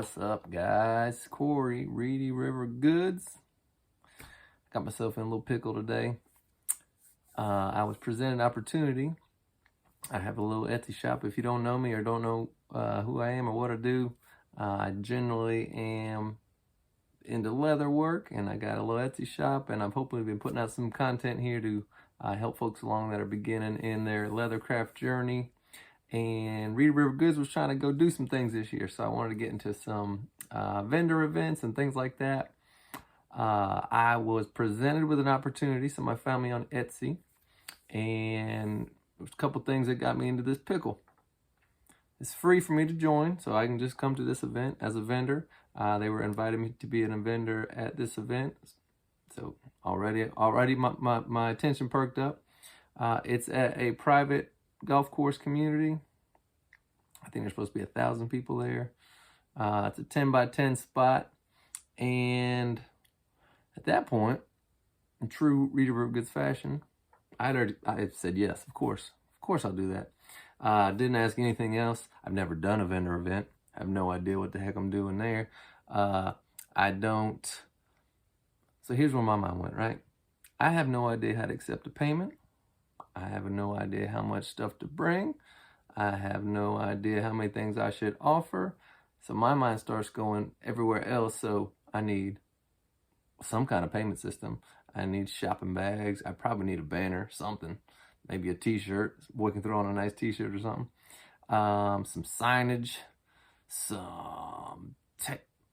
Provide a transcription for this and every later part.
What's up, guys? Corey, Reedy River Goods. Got myself in a little pickle today. I was presented an opportunity. I have a little Etsy shop. If you don't know me or don't know who I am or what I do, I generally am into leather work, and I got a little Etsy shop, and I've hopefully been putting out some content here to help folks along that are beginning in their leathercraft journey. And Reedy River Goods was trying to go do some things this year, so I wanted to get into some vendor events and things like that. I was presented with an opportunity, somebody found me on Etsy, and there's a couple things that got me into this pickle. It's free for me to join, so I can just come to this event as a vendor. They were inviting me to be a vendor at this event, so already my attention perked up. It's at a private golf course community. I think there's supposed to be 1,000 people there. It's a 10 by 10 spot, and at that point, in true Reedy River Goods fashion, I said yes, of course I'll do that. Didn't ask anything else. I've never done a vendor event. I have no idea what the heck I'm doing there. So here's where my mind went, right? I have no idea how to accept a payment. I have no idea how much stuff to bring. I have no idea how many things I should offer. So my mind starts going everywhere else. So I need some kind of payment system. I need shopping bags. I probably need a banner, something. Maybe a t-shirt. Boy can throw on a nice t-shirt or something. Some signage.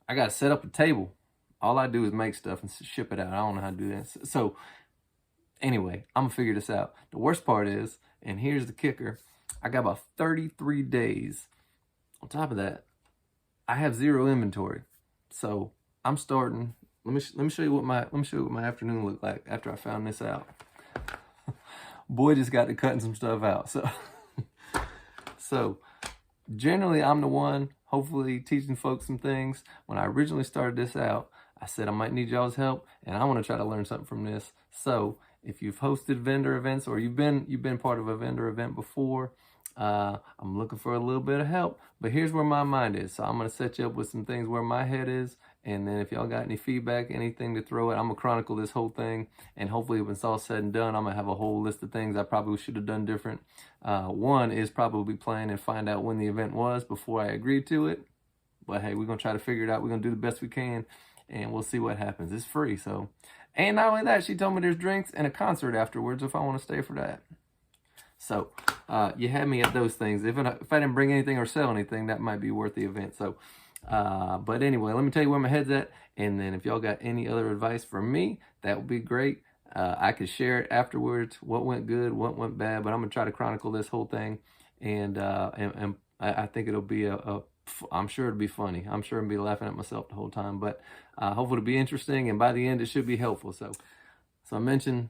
I got to set up a table. All I do is make stuff and ship it out. I don't know how to do that. So anyway, I'm going to figure this out. The worst part is, and here's the kicker, I got about 33 days. On top of that, I have zero inventory. So I'm starting. Let me show you what my afternoon looked like after I found this out. Boy just got to cutting some stuff out. So generally I'm the one hopefully teaching folks some things. When I originally started this out, I said I might need y'all's help, and I want to try to learn something from this. So if you've hosted vendor events or you've been part of a vendor event before, I'm looking for a little bit of help. But here's where my mind is. So I'm going to set you up with some things where my head is. And then if y'all got any feedback, anything to throw at, I'm going to chronicle this whole thing. And hopefully when it's all said and done, I'm going to have a whole list of things I probably should have done different. One is probably plan and find out when the event was before I agreed to it. But hey, we're going to try to figure it out. We're going to do the best we can, and we'll see what happens. It's free. So, and not only that, she told me there's drinks and a concert afterwards if I want to stay for that. So you had me at those things. If I didn't bring anything or sell anything, that might be worth the event. So, but anyway, let me tell you where my head's at. And then if y'all got any other advice for me, that would be great. I could share it afterwards, what went good, what went bad. But I'm going to try to chronicle this whole thing. And I think it'll be I'm sure it'll be funny. I'm sure I'll be laughing at myself the whole time. But hopefully it'll be interesting. And by the end, it should be helpful. So I mentioned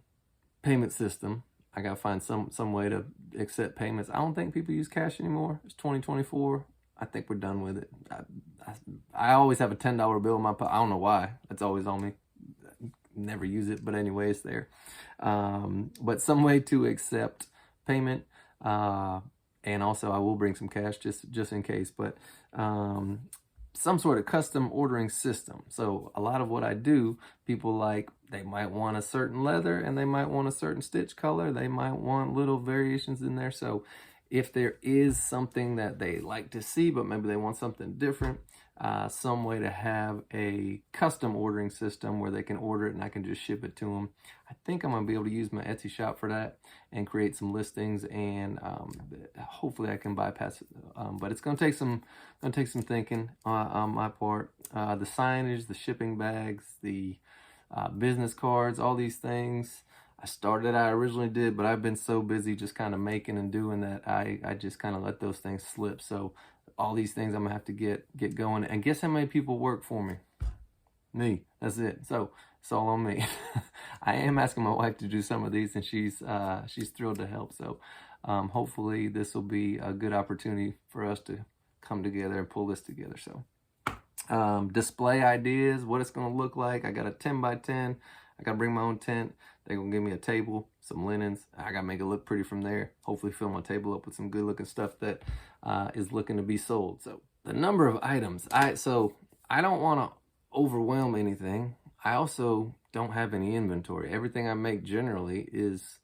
payment system. I got to find some way to accept payments. I don't think people use cash anymore. It's 2024. I think we're done with it. I always have a $10 bill in my pocket. I don't know why. It's always on me. Never use it, but anyway, it's there. But some way to accept payment. And also I will bring some cash just in case. But some sort of custom ordering system. So a lot of what I do, people like, they might want a certain leather and they might want a certain stitch color. They might want little variations in there. So if there is something that they like to see, but maybe they want something different, some way to have a custom ordering system where they can order it and I can just ship it to them. I think I'm going to be able to use my Etsy shop for that and create some listings, and hopefully I can bypass it. But it's going to take some thinking on my part. The signage, the shipping bags, the business cards, all these things. I started out, I originally did, but I've been so busy just kind of making and doing that, I just kind of let those things slip. So all these things I'm gonna have to get going. And guess how many people work for me? Me. That's it. So it's all on me. I am asking my wife to do some of these, and she's thrilled to help. So hopefully this will be a good opportunity for us to come together and pull this together. So display ideas, what it's gonna look like. I got a 10 by 10. I got to bring my own tent. They're going to give me a table, some linens. I got to make it look pretty from there. Hopefully fill my table up with some good looking stuff that is looking to be sold. So the number of items. So I don't want to overwhelm anything. I also don't have any inventory. Everything I make generally is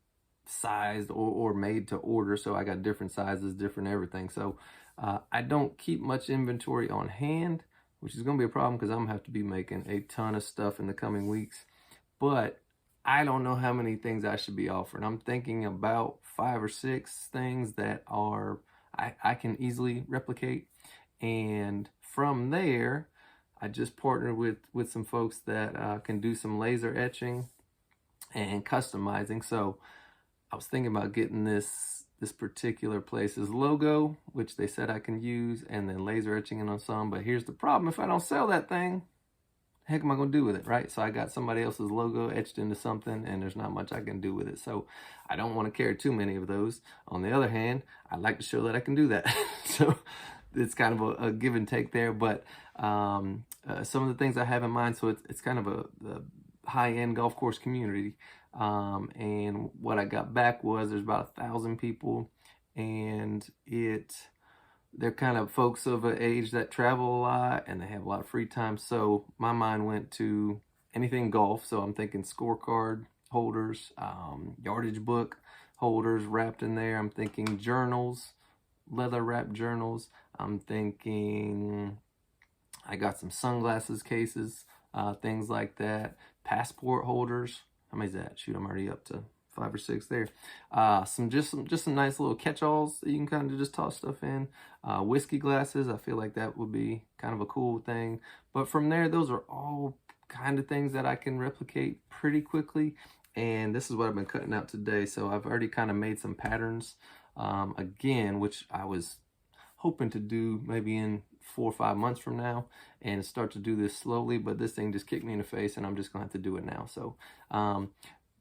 sized or made to order. So I got different sizes, different everything. So I don't keep much inventory on hand, which is going to be a problem because I'm going to have to be making a ton of stuff in the coming weeks. But I don't know how many things I should be offering. I'm thinking about 5 or 6 things that are I can easily replicate. And from there, I just partnered with some folks that can do some laser etching and customizing. So I was thinking about getting this particular place's logo, which they said I can use, and then laser etching it on some. But here's the problem: if I don't sell that thing, the heck am I gonna do with it, right? So I got somebody else's logo etched into something, and there's not much I can do with it. So I don't want to carry too many of those. On the other hand, I'd like to show that I can do that. So it's kind of a give and take there. But some of the things I have in mind, so it's kind of a high-end golf course community. And what I got back was there's about 1,000 people, and they're kind of folks of an age that travel a lot and they have a lot of free time. So my mind went to anything golf. So I'm thinking scorecard holders, yardage book holders wrapped in there. I'm thinking journals, leather wrapped journals. I'm thinking I got some sunglasses cases, things like that. Passport holders. How many is that? Shoot, I'm already up to 5 or 6 there. Some nice little catch-alls that you can kind of just toss stuff in. Whiskey glasses, I feel like that would be kind of a cool thing. But from there, those are all kind of things that I can replicate pretty quickly. And this is what I've been cutting out today. So I've already kind of made some patterns again, which I was hoping to do maybe in 4 or 5 months from now and start to do this slowly. But this thing just kicked me in the face and I'm just gonna have to do it now. So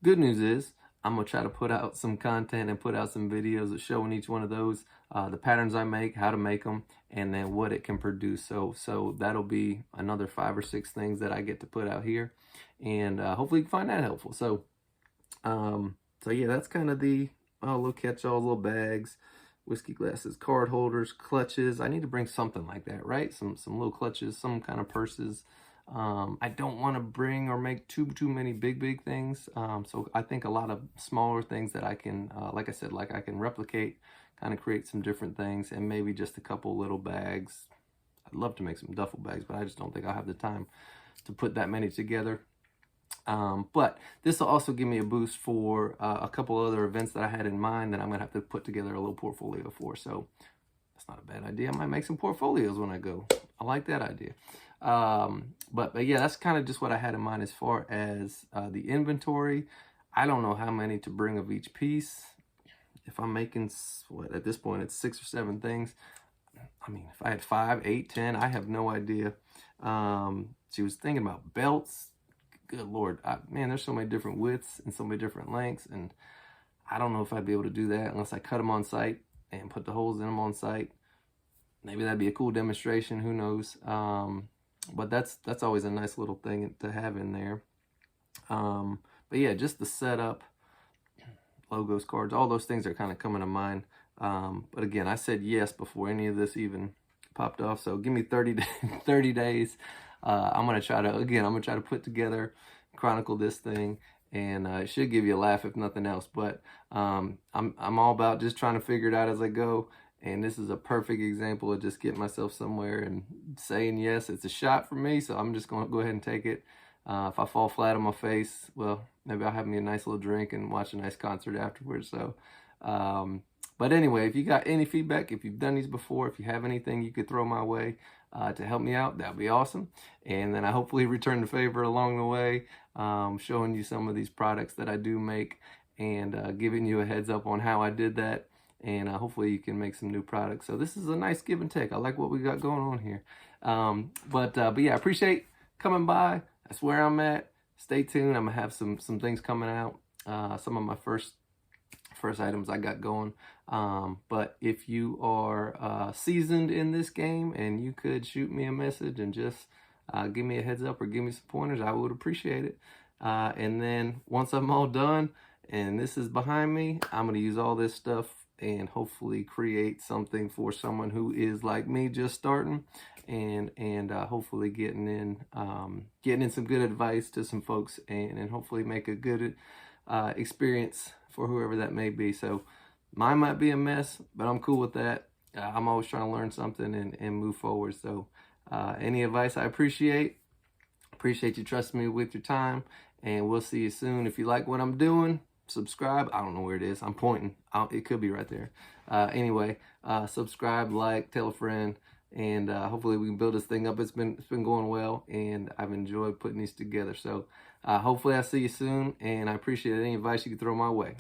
good news is I'm gonna try to put out some content and put out some videos of showing each one of those, the patterns I make, how to make them, and then what it can produce. So that'll be another 5 or 6 things that I get to put out here, and hopefully you can find that helpful. So yeah, that's kind of the little catch-all, little bags, whiskey glasses, card holders, clutches. I need to bring something like that, right? Some little clutches, some kind of purses. I don't want to bring or make too many big things. So I think a lot of smaller things that I can, like I said, like I can replicate, kind of create some different things, and maybe just a couple little bags. I'd love to make some duffel bags, but I just don't think I'll have the time to put that many together. But this will also give me a boost for a couple other events that I had in mind that I'm gonna have to put together a little portfolio for. So that's not a bad idea. I might make some portfolios when I go. I like that idea. But yeah, that's kind of just what I had in mind as far as the inventory. I don't know how many to bring of each piece. If I'm making, what, at this point, it's 6 or 7 things. I mean, if I had 5, 8, 10, I have no idea. She was thinking about belts. Good Lord, man, there's so many different widths and so many different lengths, and I don't know if I'd be able to do that unless I cut them on site and put the holes in them on site. Maybe that'd be a cool demonstration, who knows. But that's always a nice little thing to have in there. But yeah, just the setup, logos, cards, all those things are kind of coming to mind. But again, I said yes before any of this even popped off. So give me 30 days. I'm gonna try to put together, chronicle this thing, and it should give you a laugh if nothing else. But I'm all about just trying to figure it out as I go. And this is a perfect example of just getting myself somewhere and saying yes. It's a shot for me, so I'm just going to go ahead and take it. If I fall flat on my face, well, maybe I'll have me a nice little drink and watch a nice concert afterwards. So, but anyway, if you got any feedback, if you've done these before, if you have anything you could throw my way to help me out, that'd be awesome. And then I hopefully return the favor along the way, showing you some of these products that I do make and giving you a heads up on how I did that. And hopefully you can make some new products. So this is a nice give and take. I like what we got going on here. But yeah, I appreciate coming by. That's where I'm at. Stay tuned. I'm gonna have some things coming out. Some of my first items I got going. But if you are seasoned in this game and you could shoot me a message and just give me a heads up or give me some pointers, I would appreciate it. And then once I'm all done and this is behind me, I'm gonna use all this stuff and hopefully create something for someone who is like me, just starting, and hopefully getting in some good advice to some folks, and hopefully make a good experience for whoever that may be. So mine might be a mess, but I'm cool with that. I'm always trying to learn something and move forward. So any advice I appreciate you trusting me with your time, and we'll see you soon. If you like what I'm doing, subscribe. I don't know where it is. I'm pointing. It could be right there. Anyway, subscribe, like, tell a friend, and hopefully we can build this thing up. It's been going well, and I've enjoyed putting these together. So hopefully I'll see you soon, and I appreciate any advice you can throw my way.